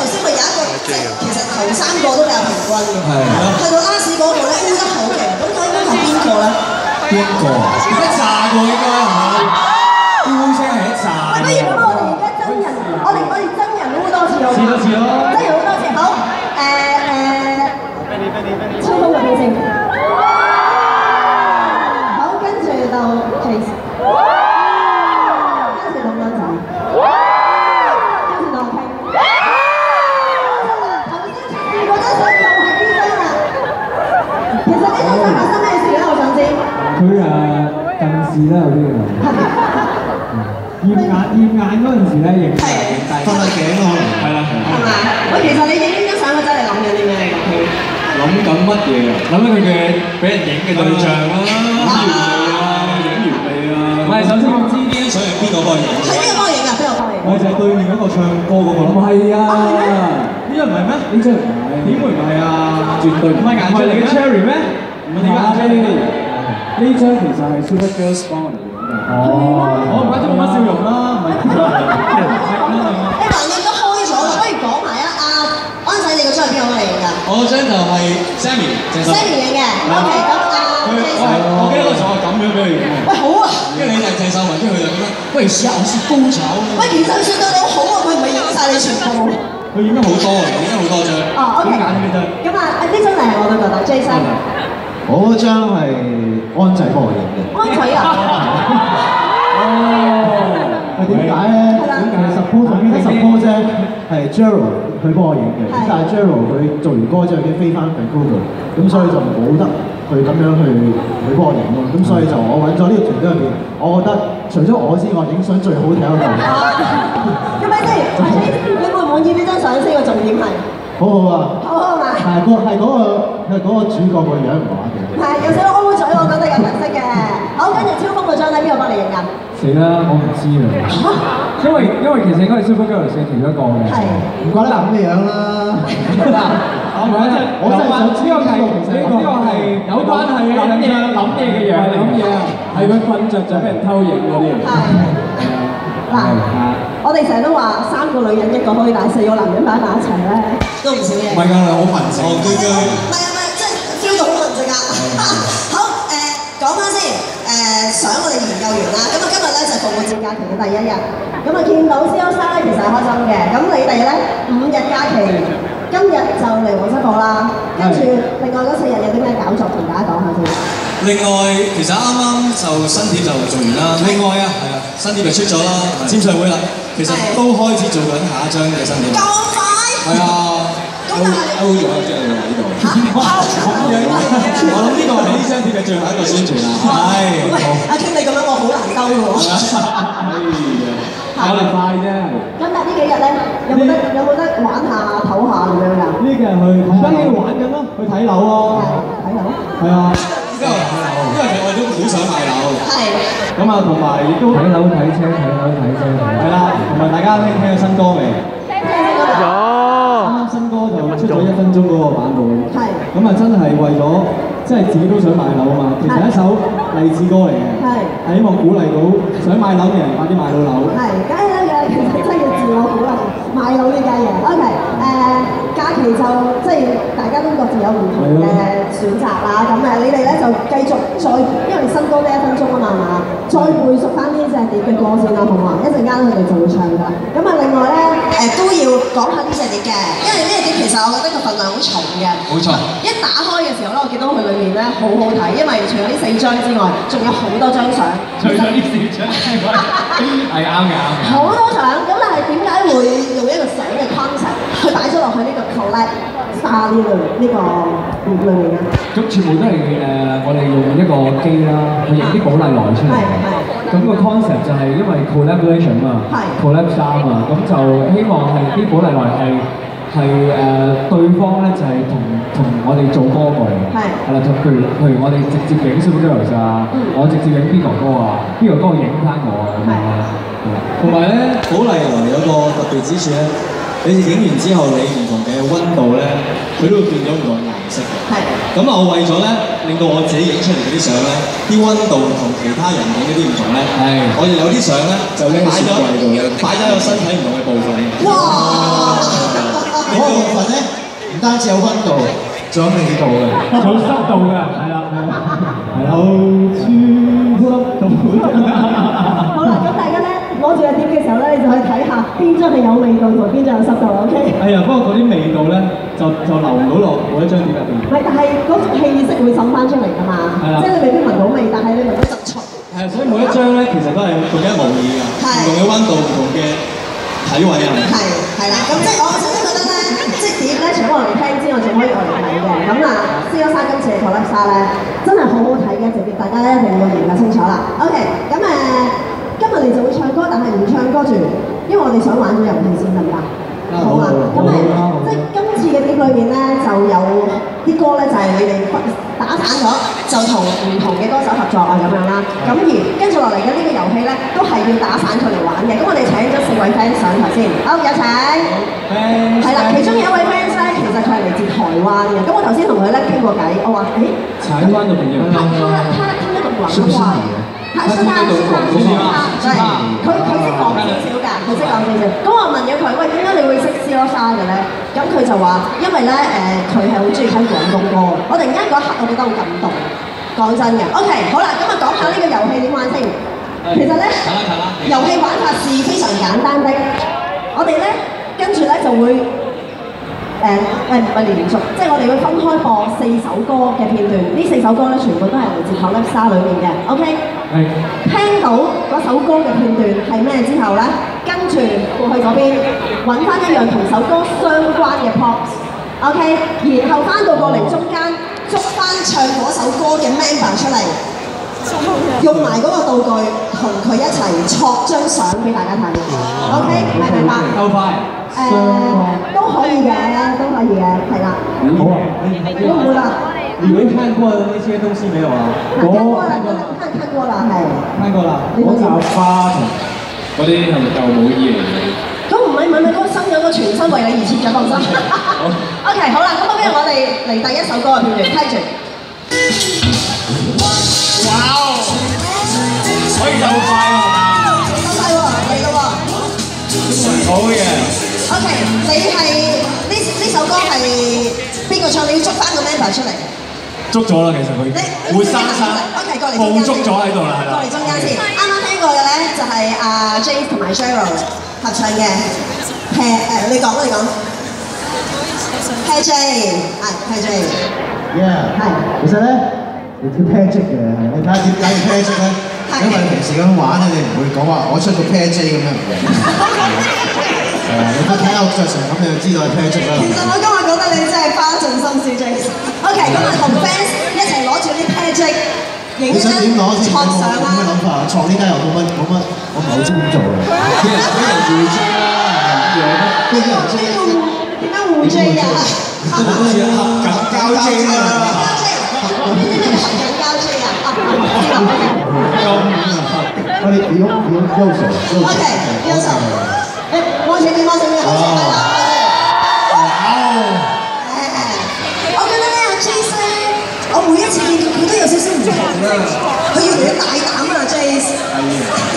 先咪有一個，即係其實頭3個都比較平均嘅，去到 last 嗰個咧烏得好勁，咁究竟係邊個咧？邊個？一紮個應該係嘛？烏聲係一紮。不如咁，我哋而家真人，我哋真人烏多次好。試多次咯。真人烏多次，好超風嗰邊先。好，跟住到 Case。跟住到安仔。跟住到 K。頭先出現嗰張相又係呢張啦。其實呢張相發生咩事咧？我想知。佢近視啦有啲啊。驗眼嗰陣時咧，影低瞓下頸咯，係啦。係嘛？喂，其實你影呢張相，我真係諗緊啲咩嚟㗎？諗緊乜嘢啊？諗緊佢嘅俾人影嘅對象啦，影完未啊？唔係，首先我知呢啲相係邊個幫佢影？係邊個幫佢影㗎？邊個幫佢影？我就係對面嗰個唱歌嗰個。唔係啊！呢張唔係咩？呢張唔係。點會唔係啊？絕對唔係顏出嚟嘅 Cherry 咩？唔係點解？呢張其實係 Super Girls 幫我哋影嘅。我唔怪之冇乜笑容啦，唔係。你橫掂都開咗啦，不如講埋啊！安仔，你個張係邊個幫你影㗎？我張就係 Sammy 鄭秀文。Sammy 影嘅 ，OK， 咁我記得嗰時候我咁樣俾佢影。喂，好啊！跟住你就係鄭秀文，跟住佢就咁樣，不如試下我試高潮。喂，其實佢算對你好好喎，佢唔係影晒你全部。佢影得好多啊，影得好多張。哦 ，OK。咁啊，呢張嚟我都覺得 Jason。我嗰張係安仔幫我影嘅。安仔啊？點解咧？點解 suppose 啫？係 Gerald 佢幫我影嘅，但係 Gerald 佢做完歌之後已經飛翻 Vancouver，咁所以就冇得佢咁樣去幫我影咯。咁所以就我揾咗呢個團隊入邊，我覺得除咗我之外，影相最好睇嗰個。咁咪先，你滿唔滿意呢張相先？個重點係。好好啊！好好嘛？係嗰個主角個樣唔畫嘅。係有少少 O 嘴，我覺得有特色嘅。好，跟住超風嗰張咧，邊個幫你影㗎？死啦！我唔知啊，因為其實應該係 Super Girls 嘅其中一個嘅，唔怪得咁嘅樣啦。我真係想知呢個係有關係嘅諗嘢嘅樣，諗嘢係佢瞓着就俾人偷影嗰啲。嗱，我哋成日都話3個女人一個可以帶4個男人擺埋一齊咧，都唔少嘢。唔係㗎，好文靜。唔係，即係 feel 到好文靜啊！好講翻先，相我哋研究完啦，咁啊今日咧就係復活節假期嘅第1日，咁啊見到 COSSTAR 咧其實係開心嘅，咁你哋咧5日假期，今日就嚟黃室課啦，跟住另外嗰4日有啲咩搞作同大家講下先。另外，其實啱啱就新碟就做完啦。另外啊，係啊，新碟就出咗啦，簽唱會啦。其實都開始做緊下一張嘅新碟。咁快？係啊，歐咗即係呢度。我諗呢個係呢張碟嘅最後一個宣傳啦。係。喂，阿 King 你咁樣我好難兜喎。我哋快啫。今日呢幾日咧，有冇得玩下唞下咁樣㗎？呢幾日去而家喺度玩緊咯，去睇樓咯。睇樓？係啊。因為我都好想買樓。係。咁啊，同埋亦都睇樓睇車，係啦，同埋大家聽咗新歌未？有。啱啱新歌就出咗1分鐘嗰個版本。係。咁啊，真係為咗即係自己都想買樓啊嘛，其實係一首勵志歌嚟嘅。係希望鼓勵到想買樓嘅人快啲買到樓。係，梗係啦嘅，其實真係要自我鼓勵買樓呢家嘢。OK，假期就即係大家都各自有唔同嘅選擇啦。咁你哋咧就繼續再，因為新歌呢1分鐘啊嘛，再背熟翻呢隻碟嘅歌先啦，好嘛？一陣間佢哋就會唱㗎。咁啊，另外咧都要講下呢隻碟嘅，因為呢隻碟其實我覺得個份量好重嘅。冇錯。一打開嘅時候咧，我見到佢裏面咧好好睇，因為除咗呢4張之外，仲有好多張相。除咗呢4張之外，係啱嘅。好多相，咁但係點解會用一個相嘅 concept 去擺咗落去呢個 collect star 呢個碟裏面咧？咁全部都係我哋用一個機啦，去影啲寶麗來出嚟。咁個 concept 就係因為 collaboration 嘛，collab star 嘛，咁就希望係啲寶麗來係對方咧就係同我哋做歌過嚟，係啦，就譬如我哋直接影 Super Girls 啊，我直接影 B 哥哥啊，B 哥哥影翻我啊咁樣啦。同埋咧，寶麗來有個特別之處咧，你影完之後，你唔同嘅溫度咧，佢都會變咗唔同嘅顏色嘅。係。咁啊，我為咗咧令到我自己影出嚟嗰啲相咧，啲溫度同其他人影嗰啲唔同咧，我哋有啲相咧就擺咗個身體唔同嘅部分。哇！單止有溫度，仲有味道嘅，仲有濕度嘅，係啦，係啦，好啦，咁大家咧攞住個碟嘅時候咧，你就去睇下邊張係有味道同邊張有濕度 ，OK？係啊，不過嗰啲味道咧就流唔到落嗰一張碟入邊。唔係，但係嗰種氣息會滲翻出嚟㗎嘛。係啦。即係你未必聞到味，但係你聞到陣臭。係，所以每一張咧其實都係獨一無二㗎，唔同嘅溫度，唔同嘅體位啊。係啦，咁即係我首先覺得咧，即係碟咧，除咗我哋聽之外，仲可以我哋睇嘅。咁嗱，C AllStar今次嘅 collab 咧，真係好好睇嘅一隻碟，大家咧一定要研究清楚啦。OK， 咁今日你就會唱歌，但係唔唱歌住，因為我哋想玩個遊戲先得唔得？好啊，咁即係今次嘅碟裏面咧，就有啲歌咧就係你哋打散咗，就同唔同嘅歌手合作啊咁樣啦。咁而跟住落嚟嘅呢個遊戲咧，都係要打散佢嚟玩嘅。咁我哋請咗4位 fans 上台先，好有請。係啦，其中有一位 fans 咧，其實佢係嚟自台灣嘅。咁我頭先同佢咧傾過偈，我話台灣嘅朋友，他聽得懂廣東話。係佢識講少少㗎，佢識講少少。咁我問咗佢，喂，點解你會識 C AllStar 嘅咧？咁佢就話，因為咧佢係好中意聽廣東歌。我突然間嗰一刻，我覺得好感動。講真嘅 ，OK， 好啦，咁啊講下呢個遊戲點玩先。其實咧，遊戲玩法是非常簡單的。我哋咧跟住咧就會唔係連續，即係我哋會分開播4首歌嘅片段。呢4首歌咧，全部都係嚟自 collab star 裏面嘅 ，OK？ 係。聽到嗰首歌嘅片段係咩之後咧，跟住過去嗰邊揾翻一樣同首歌相關嘅 props，OK？ 然後翻到過嚟中間捉翻唱嗰首歌嘅 member 出嚟，用埋嗰個道具同佢一齊撮張相俾大家睇 ，OK？ 明唔明白？夠快。都可以嘅，都可以嘅，係啦。好啊，會唔會啦？你們看過的那些東西沒有啊？看過啦，係。看過啦。我就花同嗰啲係咪舊舞衣嚟嘅？咁唔係嗰個新有個全新為你而設嘅，放心。OK， 好啦，咁不如我哋嚟第一首歌嘅片段，睇住。哇！可以咁快喎！咁快喎，嚟咯喎！好嘅。OK， 你係呢首歌係邊個唱？你要捉翻個 member 出嚟。捉咗啦，其實佢活生生 OK， 過嚟捕捉咗喺度啦，係啦。過嚟中間先。啱啱聽過嘅咧就係阿 Jace 同埋 Cheryl 合唱嘅。你講。Pair J， 係 Pair J。Yeah， 係。其實咧，你叫 Pair J 嘅，你睇下點解要 Pair J 咧？因為你平時咁玩咧，你唔會講話我出個 Pair J 咁樣嘅。你睇下我着成咁，你就知道係 Pair J 啦。其實我今日覺得你真係花盡心思 Jace。OK， 咁啊同 fans 一齊攞住啲 Pair J 影張創相啦。有咩諗法？創呢家又冇乜，我唔係好知點做嘅。俾人互 J 啦，俾人 J。點解互 J 啊？合交 J 啦。合緊交 J 啊！我哋要右手。OK， 右手。望前面，好前面，係啦。我覺得咧阿 Jace 咧，我每一次見佢都有少少唔同啊。佢越嚟越大膽啊 ，Jace。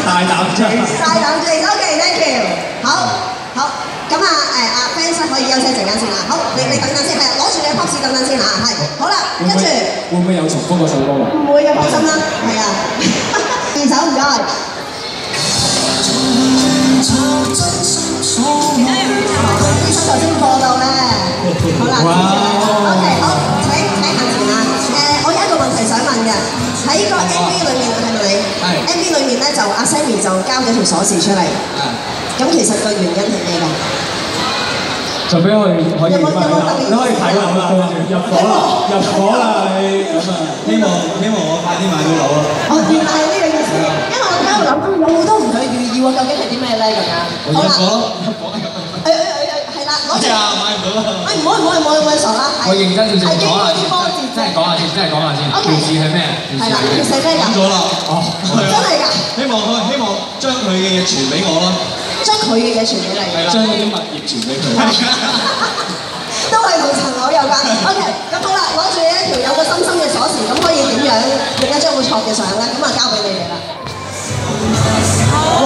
大膽 Jace。OK，thank you。好，咁啊fans 可以休息陣間先啦。好，你等陣先，係攞住你嘅 pose 等陣先嚇，係。好啦，跟住會唔會有重複嗰首歌㗎？唔會嘅，放心啦，係啊。二手唔該。呢首頭先播到咧，好啦 ，OK， 好，請行前啊。我有一個問題想問嘅，喺個 MV 裏面係咪你 ？MV 裏面咧就阿 Sammy 就交咗條鎖匙出嚟，咁其實個原因係咩㗎？就俾我可以你可以睇到啦，入伙啦你，咁啊，希望我快啲買到樓咯。哦，原來係呢個意思，因為我喺度諗，有好多唔同嘅寓意喎，究竟係啲咩咧咁樣？好啦，係啦，攞住。買唔到啦。唔好傻啦。我認真少少講下先，真係講下先，條字係咩？係啦，條寫咩㗎？講咗啦。哦，真係㗎。希望將佢嘅嘢傳俾我咯。將佢嘅嘢傳俾你。係啦，將嗰啲物業傳俾佢。都係同層樓有關。OK， 咁好啦，攞住一條有個深深嘅鎖匙，咁可以點樣影一張會錯嘅相咧？咁啊交俾你哋啦。哇！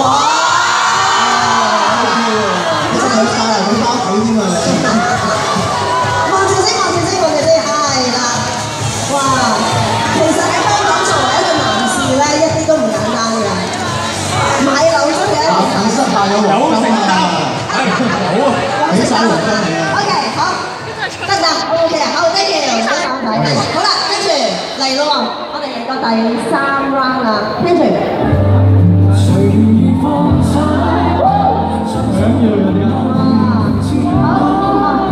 其實佢翻嚟佢翻屋企添啊！望住啦，哇！其實喺香港作為一個男士咧，一啲都唔簡單嘅，買樓真係一件事。有承擔，係好啊，有承擔OK， 好，得唔得 ？OK 啊，好 ，thank you， 唔該晒。好啦，跟住嚟咯喎，我哋嚟到第3 round 啦，跟住。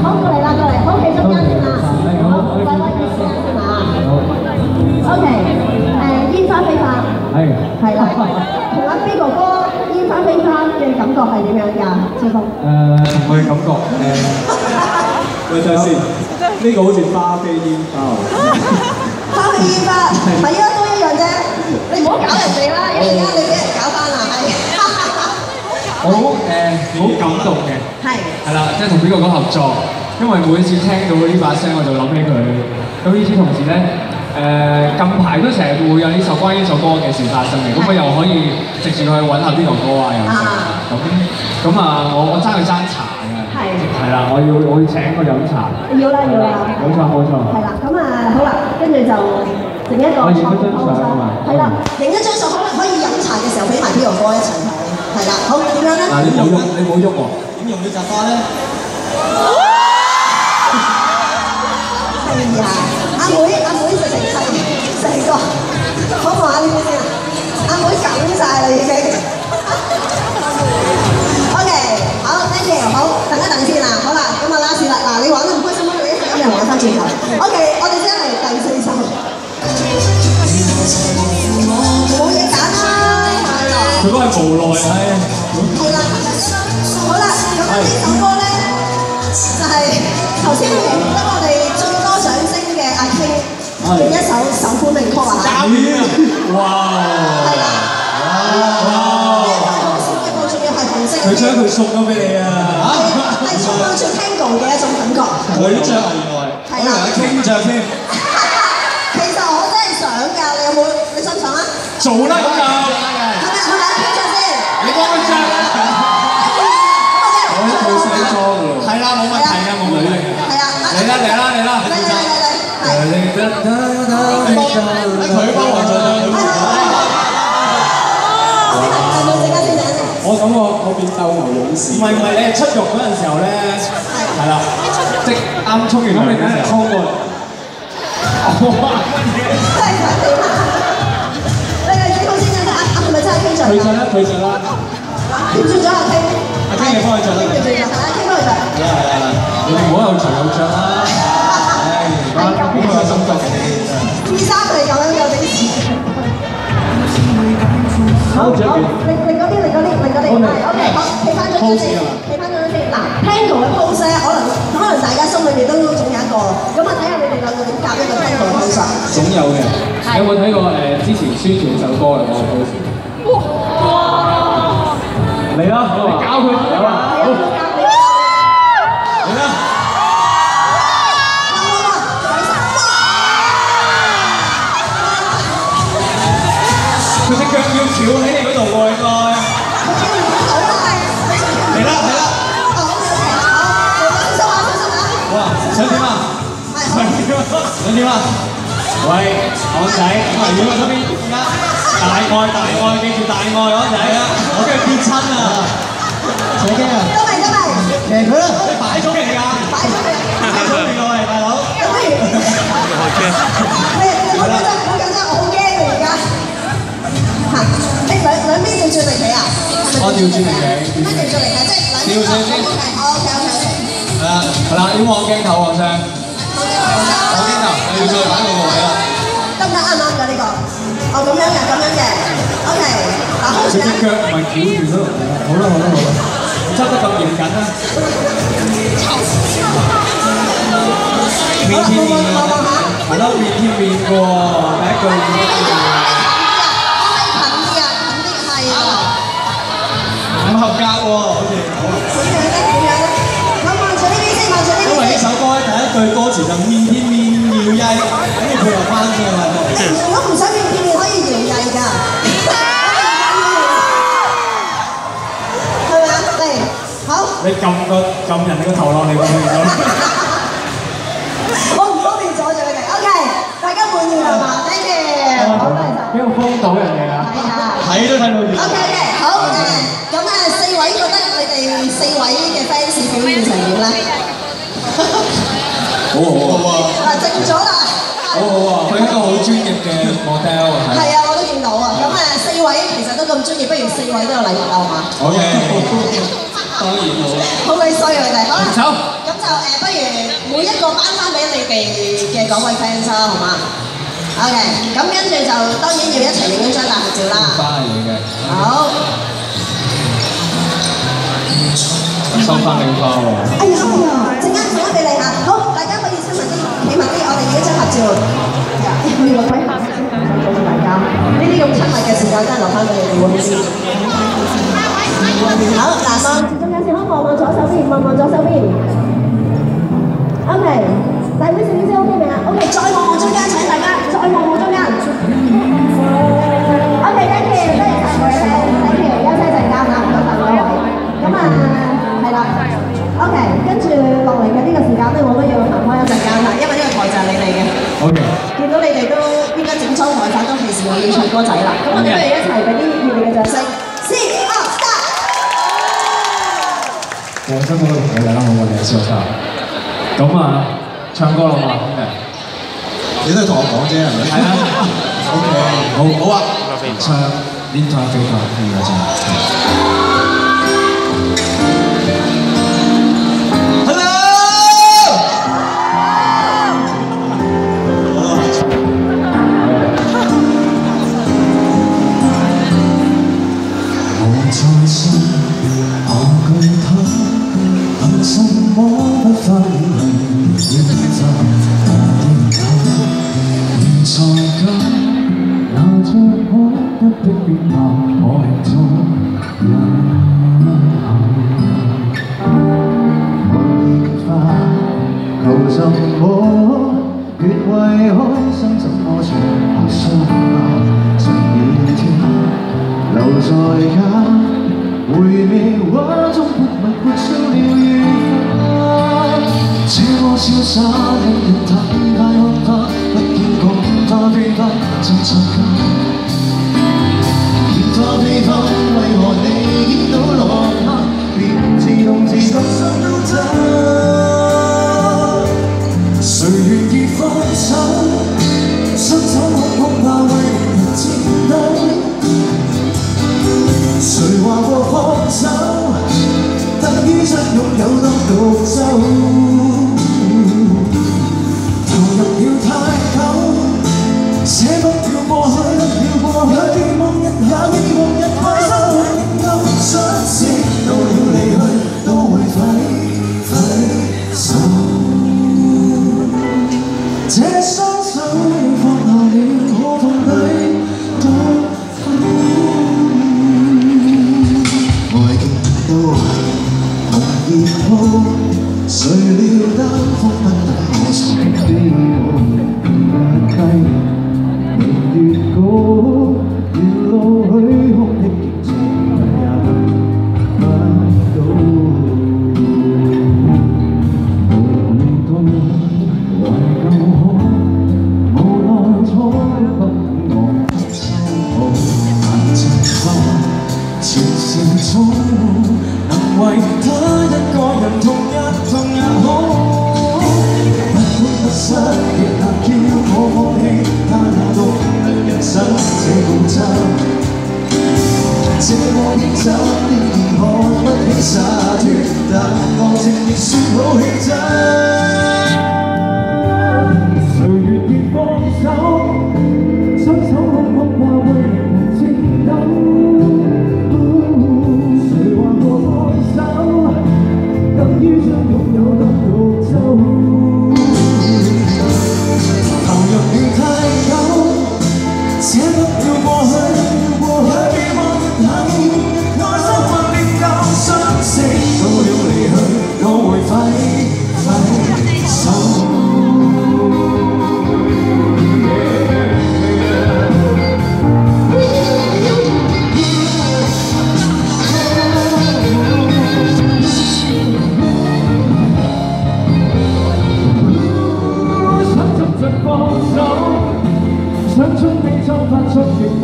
好過嚟啦，過嚟，好企中間先啦。貴貴企中間先啦。OK， 煙花飛花。係啦。同阿 B 哥哥煙花飛花嘅感覺係點樣㗎？超峰。同佢感覺喂，等陣先，呢個好似花飛煙花喎。花飛煙花，係啊，都一樣啫。你唔好搞人哋啦，一陣間你俾人搞翻啦，係。我好感動嘅，係啦，即係同邊個合作，因為每次聽到呢把聲我就諗起佢。咁與此同時咧，近排都成日會有呢首關於呢首歌嘅事發生嘅，咁我又可以直接去揾下邊個歌啊，又咁啊，我爭佢爭茶嘅，係啦，我要請佢飲茶。要啦。冇錯。係啦，咁啊好啦，跟住就整一個創意 pose 啦。係啦，影一張相可以飲茶嘅時候俾埋邊個歌一齊睇。係啦，好點樣咧？嗱，你冇喐喎，點用呢扎花咧？係啊，阿妹直情係成個，好唔好啊？呢邊先啊，阿妹緊曬啦已經。OK， 好 ，thank you， 好，等一等先啦，好啦，咁啊 last 啦，嗱，你玩得唔開心啊？你一陣間又玩翻轉頭。OK， 我哋先嚟第4首。冇嘢揀啦。佢都係無奈係。係啦，好啦，咁呢首歌咧就係頭先贏得我哋最多掌聲嘅阿 King 嘅一首首本名曲啊！教練啊！哇！係啦，呢一首好少嘅歌，仲要係紅色。佢將佢送咗俾你啊！係充滿住 Tango 嘅一種感覺。佢著原來，我以為阿 King 著添。其實我真係想㗎，你想唔想啊？做啦咁就。係咪阿 King 著先？你幫佢著。我一套西裝㗎喎。係啦，冇問題㗎，冇問題㗎。係啊，嚟啦！嚟，佢幫我做啦。我感覺我變鬥牛勇士。唔係，你係出獄嗰陣時候咧，係啦，即啱沖完涼嘅時候。衝過嚟。真係想點啊？你係幾好先嘅？係咪真係 King 著？佢著啦。點轉咗阿 King？阿 King 你幫佢著啦。係啊 ，King 幫佢著。你哋唔好有除有著啦。邊個有心作嘅？件衫佢哋咁樣有啲似。好，你嗰啲，係 OK， 好，企翻咗先，嗱 ，Tango 嘅 pose 咧，可能大家心裏面都總有一個，咁啊睇下你哋兩個點夾一個 Tango 嘅 pose。總有嘅。有冇睇過之前宣傳首歌嘅嗰個 pose？嚟啦，你搞佢好啊！嚟啦！佢隻腳要翹喺你嗰度喎，應該。嚟啦！哇！想點啊？想點啊？喂，港仔，咁啊，如果嗰邊而家大愛，記住大愛港仔啊！我驚佢跌親啊！扯驚啊！騎佢啦！你擺咗未㗎？擺咗未㗎？喂，大佬。好緊張，我好驚啊而家。你兩邊調轉嚟企啊？我調轉嚟企。乜調轉嚟企？即係兩邊。調轉先。OK。係啦，要望鏡頭皇上。望鏡頭，你要再擺個位啦。得唔得？啱唔啱㗎呢個？哦，咁樣嘅。OK。嗱，好隻腳唔係翹住都。好啦，執得咁嚴謹啦。面貼面喎，係咯，面貼面喎，第一句。唔合格喎，好似。點樣咧？好望住呢邊先，因為呢首歌咧第一句歌詞就面貼面搖曳，咁你配合翻嘅嘛。如果唔想面貼面可以搖曳㗎，係咪啊？嚟，好。你撳人哋個頭落嚟咁樣。我唔方便阻住佢哋。幾個風到人哋啊！係啊，睇都睇到。OK，好咁4位覺得你哋4位嘅 fans 表現成點咧？好好啊！嗱，靜咗啦。好好啊！佢一個好專業嘅 model 啊。係啊，我都見到啊。咁4位其實都咁專業，不如4位都有禮物啊，好嘛 ？OK， 當然好啦。好鬼衰佢哋，好啦。走。咁就不如每一個頒翻俾你哋嘅嗰位 fans 啦，好嘛 ？OK， 咁跟住就當然要一齊影張大合照啦。翻嚟嘅。好。收翻領花喎。哎呀，陣間俾你嚇。好，大家可以親密啲，企埋啲，我哋影一張合照。我要落鬼下先，想告訴大家，呢啲咁親密嘅時間真係留翻俾你哋會好啲。好，嗱，望住中間先，好，望左手邊，望左手邊。OK， 大妹小姐 OK 未啊 ？OK， 再望中間，請大家再望中間。OK，thank you，多謝曬各位 fans，thank you，休息陣間嚇，唔該曬各位。咁係啦 ，OK， 跟住落嚟嘅呢個時間咧，我都要行開一陣間啦，因為呢個台就係你哋嘅。OK。見到你哋都應該整裝台發都其時我要唱歌仔啦，咁我哋不如一齊俾啲熱烈嘅掌聲。See up start。我真係好大家好，我哋係 See up start。咁啊，唱歌啦嘛，兄弟。你都係同我講啫，係咪？係啊。OK， 好啊。唱《戀在飛發》呢個真。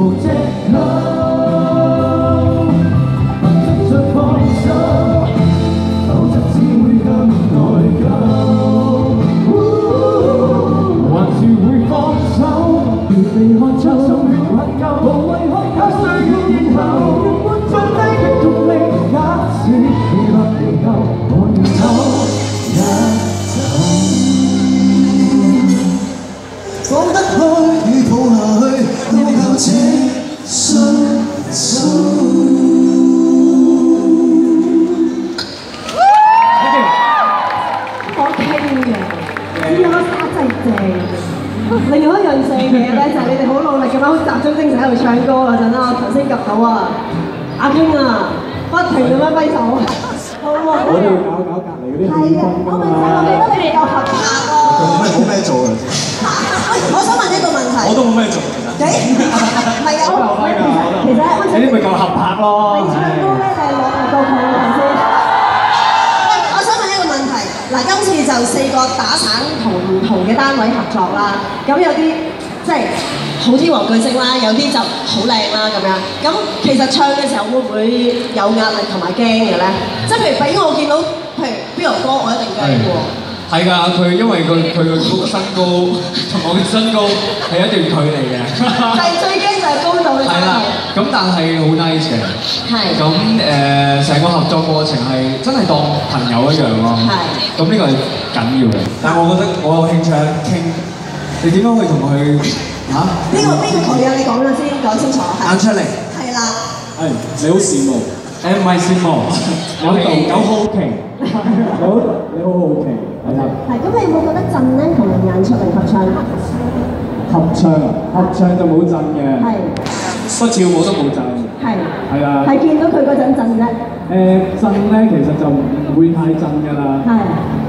無藉口，不得放手，否則只會更內疚。還是會放手，別被看透，心血挽救，無謂開口，歲月然後，最低的動力，假使未落地球，我願走一走。放得開與抱下去，都靠這雙手。另外一樣正嘅咧，就係你哋好努力咁樣，好集中精神喺度唱歌嗰陣啦，我頭先及到啊，阿京啊，不停咁樣揮手，好喎。我哋要搞隔離嗰啲氣氛㗎嘛。我記得你哋有合拍喎。冇咩做啊！喂，我想問一個問題。我都冇咩做其實。唔係啊，其實你啲咪夠合拍咯。你唱歌咧就係落力到佢頭先。我想問一個問題，嗱，今次就4個打省同唔同嘅單位合作啦，咁有啲即係好天王巨星啦，有啲就好靚啦咁樣。咁其實唱嘅時候會唔會有壓力同埋驚嘅咧？即係譬如俾我見到，譬如邊個歌我一定驚喎。係㗎，佢因為佢個身高同我嘅身高係一段距離嘅。係最驚就係高度嘅差距。係啦，咁但係好 nice 嘅。係。咁成個合作過程係真係當朋友一樣咯。係。咁呢個係緊要嘅。但係我覺得我有興趣傾，你點樣去同佢嚇？邊個佢啊？你講咗先，講清楚。揀出嚟。係啦。係，你好羨慕。唔係羨慕，有好奇，你好好奇，係啦。係，咁你有冇覺得震咧？同人眼出嚟合唱？合唱就冇震嘅。係。不跳舞都冇震。係。係啊。係見到佢嗰陣震啫。震咧其實就唔會太震㗎啦。係。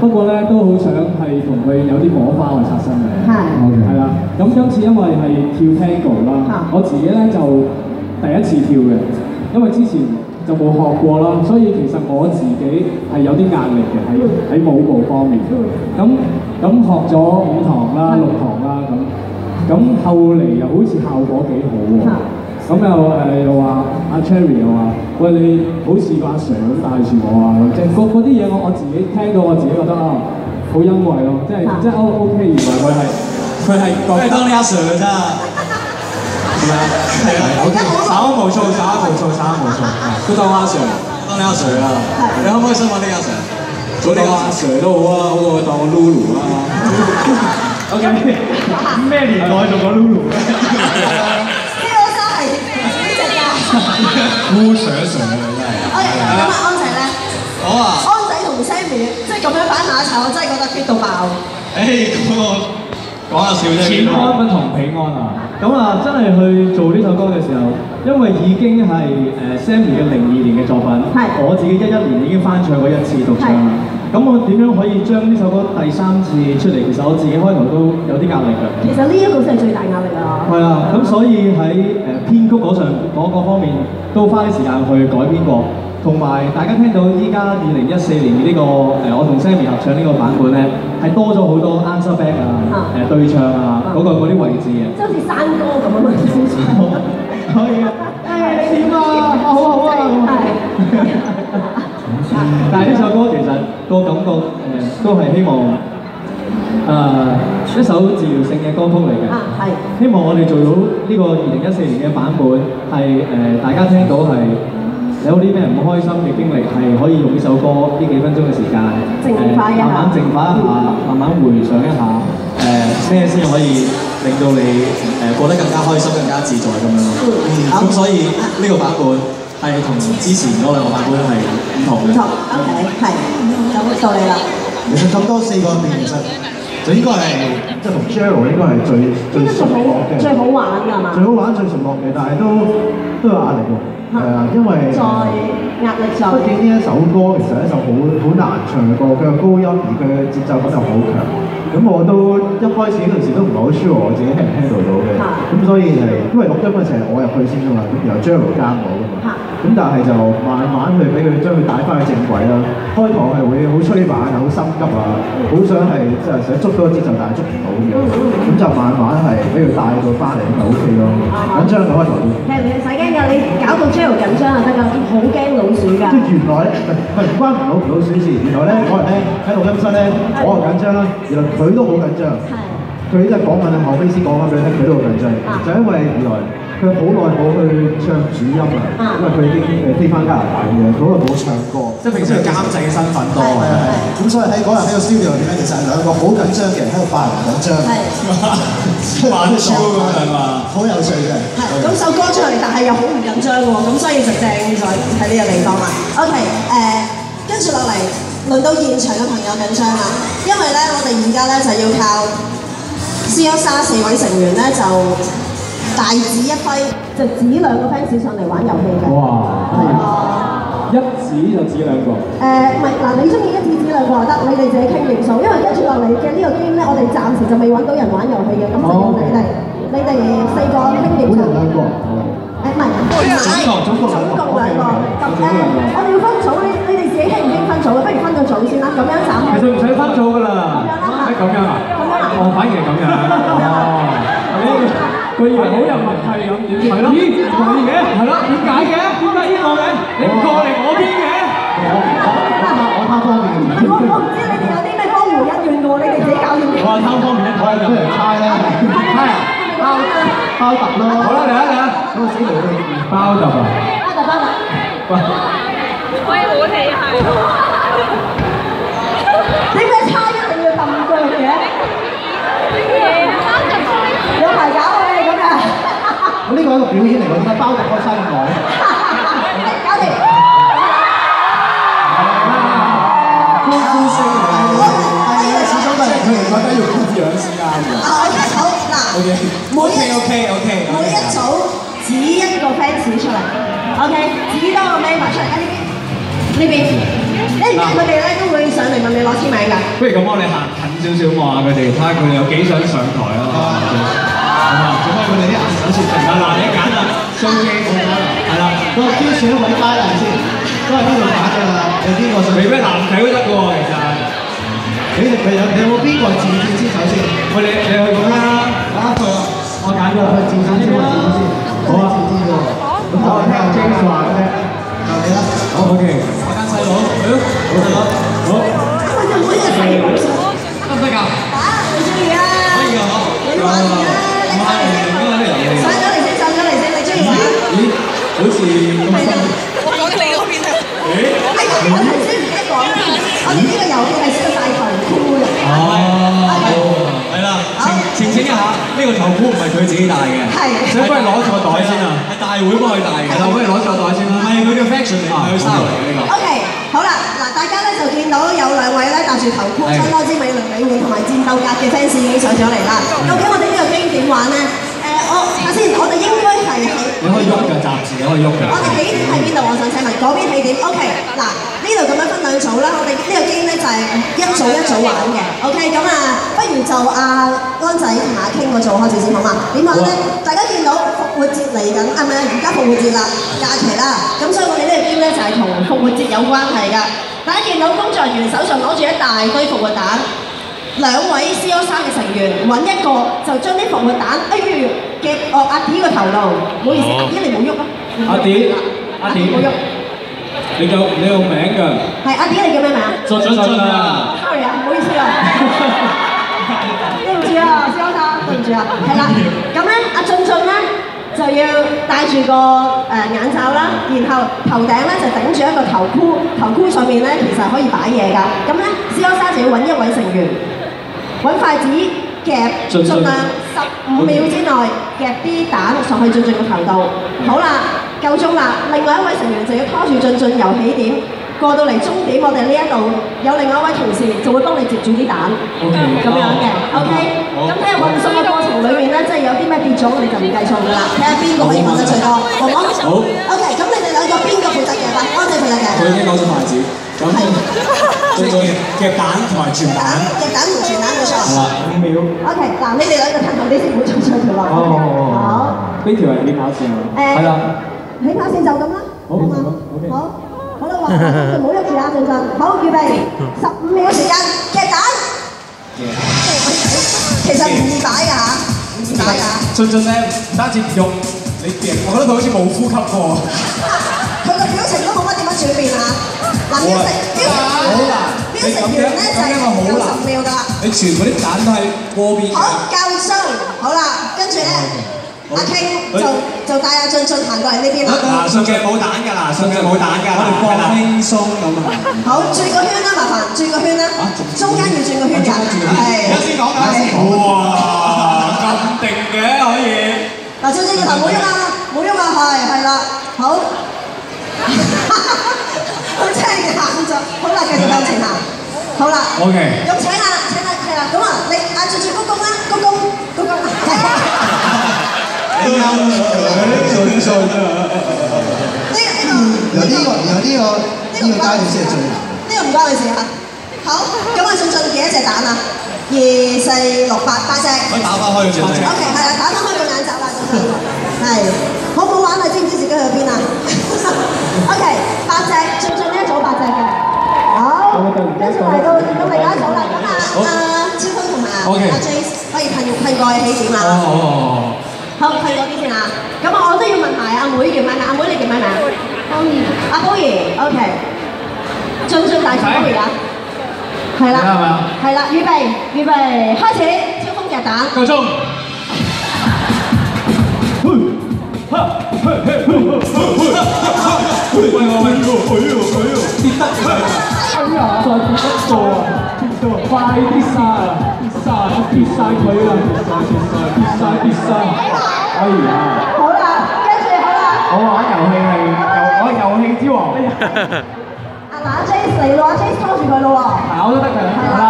不過咧都好想係同佢有啲火花去發生嘅。係。係啦。咁今次因為係跳 Tango 啦，我自己咧就第一次跳嘅，因為之前就冇學過啦，所以其實我自己係有啲壓力嘅喺舞步方面。咁學咗5堂啦、6堂啦咁後嚟又好似效果幾好喎。咁又話阿 Cherry 又話，喂，你好似個阿 Sir 咁帶住我啊，即係嗰啲嘢我自己聽到我自己覺得啊好欣慰咯，即係 OK， 原來佢係覺得當你阿 Sir 㗎咋。係咪啊？係啊 ，OK， 稍安毋躁，都當阿 Sir，當你阿 Sir 啊！你可唔可以想揾呢個阿 Sir？做呢個阿 Sir 都好啊，好過當我 Lulu 啦。OK， 咩年代做過 Lulu 咧？呢個真係呢隻㗎。烏 Sir 啊，真係。咁啊，安仔咧？我啊，安仔同 Sammy 即係咁樣擺埋一齊，我真係覺得 fit 到爆。咁我講下笑啫。錢安不同彼安啊！咁啊，真係去做呢首歌嘅時候，因為已經係Sammy 嘅02年嘅作品，我自己11年已經翻唱過1次獨唱啦。咁我點樣可以將呢首歌第3次出嚟？其實我自己開頭都有啲壓力㗎。其實呢一個先係最大壓力啊！係啊，咁所以喺編曲嗰方面都花啲時間去改編過。同埋大家聽到依家2014年嘅呢個我同 Sammy 合唱呢個版本咧，係多咗好多 answer back 啊、對唱啊嗰啲位置嘅。即係好似山歌咁啊嘛！可以啊！你點啊？好啊！但係呢首歌其實個感覺都係希望一首治療性嘅歌曲嚟嘅。係。希望我哋做到呢個2014年嘅版本係大家聽到係。有啲咩唔開心嘅經歷係可以用呢首歌呢幾分鐘嘅時間，慢慢靜化一下，慢慢回想一下，咩先可以令到你過得更加開心、更加自在咁樣咯。咁所以呢個版本係同之前嗰2個版本係唔同嘅。唔同 ，OK， 係，有到你啦。其實咁多4個入邊，其實就應該係即係同 Cheryl 應該係最純樂嘅，最好玩㗎嘛。最好玩、最純樂嘅，但係都有壓力喎。因為在壓力上。畢竟呢一首歌其實係一首好難唱嘅歌，佢嘅高音而佢嘅節奏感又好強。咁我都一開始嗰陣時都唔係好 sure 我自己 handle 到嘅，咁所以係因為錄音嗰陣時係我入去先㗎嘛，咁然後 Jerry 監我㗎嘛，咁但係就慢慢去俾佢將佢帶翻去正軌啦。開頭係會好催版啊，好心急啊，好想係即係想捉到個節奏，但係捉唔到咁樣，咁就慢慢係俾佢帶到翻嚟就 OK 咯。緊張嘅開頭都。其實唔使驚㗎，你搞到 Jerry 緊張就得㗎，好驚老鼠㗎。即係原來咧，唔關老鼠事，原來咧嗰日咧喺錄音室咧，我又緊張啦，原來佢都好緊張。佢即係講緊後尾先講翻俾你聽，佢都好緊張。就因為原來佢好耐冇去唱主音啊，因為佢已經飛翻加拿大嘅，好耐冇唱歌。即係平時係監製嘅身份多。係。咁所以喺嗰日喺個 studio 入邊咧，其實係兩個好緊張嘅人喺度扮唔緊張。扮超咁樣嘛，好有趣嘅。係。咁首歌出嚟，但係又好唔緊張喎，咁所以就正在喺呢個地方啦。OK， 跟住落嚟。輪到現場嘅朋友緊張啦，因為咧我哋而家咧就要靠COSA 4位成員咧就大指一揮，就指2個 fans 上嚟玩遊戲嘅。哇！係啊，一指就指2個。唔係嗱，你中意一指指2個就得，你哋自己傾掂數，因為跟住落嚟嘅呢個 game 咧，我哋暫時就未揾到人玩遊戲嘅，咁就要你哋4個傾掂數。2個。唔係，總共2個。咁我哋要分組，你哋自己興唔興分組啊？不如分個組先啦，咁樣斬開。其實唔使分組㗎啦。咁樣啊？我反而係咁樣。佢以為好有默契咁，點知？係咯？咦？唔係嘅，係咯？點解嘅？點解呢個嘅？你唔過嚟我邊嘅？我貪方便。我唔知你哋有啲咩江湖恩怨嘅喎，你哋自己搞掂。我係貪方便一台嘅。出嚟猜啦。包揼咯。好啦，嚟啊！嗰個死嚟嘅包揼啊！包揼。喂，好厲害！點解猜一定要揼腳嘅？有排搞啊你咁嘅。呢個係一個表演嚟㗎，點解包揼開猜咁耐？搞掂。歡呼聲嚟嘅，係啊，始終都係佢哋覺得要咁樣先啱嘅。好嗱，每一組指1個 fans 出嚟 ，OK， 指多個 member 出嚟喺呢邊，一陣間佢哋咧都會上嚟問你攞簽名㗎。不如咁，我哋行近少少望下佢哋，睇下佢哋有幾想上台啊！係嘛？做翻佢哋啲眼手先。嗱，你揀啦，雙機係啦，個挑選一位佳麗先，都係邊度揀㗎啦？有邊個想？未必男仔都得嘅喎，其實。你有冇邊個自薦先首先？喂，你去講啦。我揀咗啦，自薦先，我自薦先。好啊，自薦喎。咁就聽阿 James 話嘅啫。就你啦。好 OK。我揀細佬。好細佬。好。得唔得㗎？你中意啊？可以啊，你玩啦，你玩嚟先，上咗嚟先，你中意玩？咦，好似咁新。我講你嗰邊啊！我頭先唔記得講，我哋呢個遊戲係需要戴頭箍嘅。係啦，澄清一下，呢個頭箍唔係佢自己戴嘅。係。使唔使攞錯袋先啊？係大會幫佢戴嘅。係啦，不如攞錯袋先啦。係佢嘅 fashion 嚟，係佢 style 嚟嘅呢個。OK， 好啦，嗱，大家咧就見到有2位咧戴住頭箍、相當之美輪美奐同埋戰鬥格嘅 fans 已經上咗嚟啦。究竟我哋呢個經點玩咧？睇先，我哋應該係你可以喐嘅，雜誌你可以喐嘅。我哋起點喺邊度？我想請問嗰邊起點 ？OK， 嗱，呢度咁樣分2組啦。我哋呢個 game 咧就係一組一組玩嘅。OK， 咁啊，不如就安仔同阿 King 個組開始先好嘛？點玩咧？大家見到復活節嚟緊，係咪？而家復活節啦，假期啦。咁所以我哋呢個 game 咧就係同復活節有關係㗎。大家見到工作人員手上攞住一大堆復活蛋。2位 COSA 嘅成員揾一個就將啲復活蛋，夾阿 D 個頭度，唔好意思，阿 D 你冇喐啊！阿 D 冇喐。你有名㗎？係阿 D 你叫咩名啊？俊啊 ！sorry 啊，唔好意思啊。對唔住啊，COSA，對唔住啊。係啦，咁咧阿俊咧就要戴住個眼罩啦，然後頭頂咧就頂住一個頭箍，頭箍上面咧其實可以擺嘢㗎。咁咧 COSA 就要揾1位成員。揾筷子夾，盡量15秒之內夾啲蛋上去俊個頭度。好啦，夠鐘啦。另外1位成員就要拖住俊由起點過到嚟終點，我哋呢一度有另外1位同事就會幫你接住啲蛋。咁樣嘅 ，OK。咁睇下運送嘅過程裏面咧，即係有啲咩跌咗，我哋就唔計數㗎啦。睇下邊個可以揾得最多，好唔好？好。OK， 咁你哋佢啦嘅。佢已經攞咗筷子，咁最緊要夾蛋同埋全蛋。夾蛋同全蛋冇錯。係啦，5秒。OK，嗱，你哋兩個褪後啲先，唔好衝上條路。好。呢條係起跑線喎。係啦。起跑線就咁啦。好嘛。好。好啦，話唔好喐住啊，俊俊。好，預備，15秒時間，夾蛋。其實唔易擺㗎嚇，唔易擺㗎。俊俊咧唔單止唔喐，你變，我覺得佢好似冇呼吸過。佢個表情都冇乜點樣轉變啊！嗱，標成完咧就係夠10秒㗎啦。你全部啲蛋都係鍋邊。好，夠鐘，好啦，跟住咧，阿 King 就帶阿俊俊行過嚟呢邊啦。嗱，上嘅冇蛋㗎啦，上嘅冇蛋㗎啦，我哋放輕鬆咁啊。好，轉個圈啦，麻煩轉個圈啦，中間要轉個圈㗎，係。而家先講㗎。哇，咁定嘅可以。嗱，俊俊個頭冇喐啊，冇喐啊，係啦，好。佢真係行咗，好啦，繼續向前行，好啦。OK。咁請啦，咁啊，你阿俊俊鞠躬啦，鞠躬。有呢個階段先係最難。呢個唔關你事啊。好，咁阿俊俊幾多隻蛋啊？2、4、6、8，8隻。可以打翻開佢隻眼。OK， 係啦，打翻開個眼罩啦，俊俊。係，好唔好玩啊？知唔知自己去邊啊？OK， 8隻，俊俊呢一組8隻嘅。好，跟住嚟到另外一組啦。咁啊，超鋒同埋阿 Jace 可以噴過去起點啦。好，噴嗰啲先啊。咁我都要問埋阿妹叫咩名？阿妹你叫咩名？寶儀。阿寶儀 ，OK。俊俊大小寶儀啊。係啦。係啦，預備，開始，超鋒夾蛋。夠鐘。快啲殺啊！跌曬佢啦！跌曬！哎呀！好啦，跟住好啦。我玩遊戲係我係遊戲之王。阿 Jace 嚟咯，阿 Jace 拖住佢咯喎。係，我都得㗎，得啦。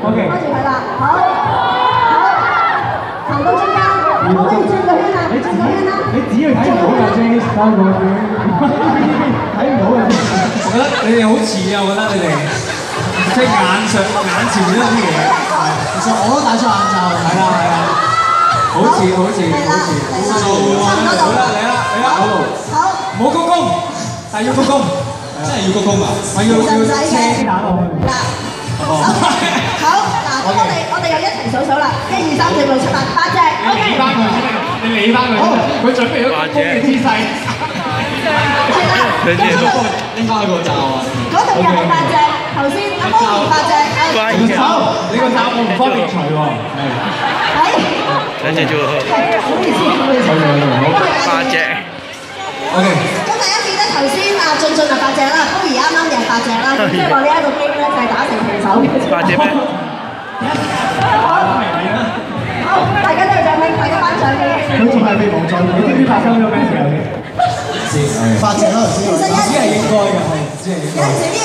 OK。拖住佢啦，好，行到中間，可唔可以轉個圈啊？轉個圈啦。你只要睇唔到㗎 ，Jace 三個圈，睇唔到㗎。我覺得你哋好似啊，我覺得你哋。即係眼前都有啲嘢，其實我都戴咗眼罩，係啦，好似，好啦，嚟啦，好，唔好鞠躬，但係要鞠躬，真係要鞠躬啊！我要車啲蛋落去。好，嗱，咁我哋又一齊數數啦，1、2、3、4、5、6、7、8隻。你理翻佢先，你理翻佢先，佢準備咗鞠躬嘅姿勢。係啦，拎翻個罩啊！嗰度又係8隻，頭先阿寶儀8隻。你個罩我唔方便除喎。係。2隻啫喎。唔好意思。8隻。OK。咁大家記得頭先阿俊俊係8隻啦，寶儀啱啱又係8隻啦，即係話呢一個 game 咧就係打成平手嘅。8隻咩？好，大家都有獎品，大家頒獎嘅。佢仲係未忘在，你知唔知發生咗咩事啊？發謝啦頭先。其實有陣時係應該嘅，係，只係應該。有陣時啲嘢。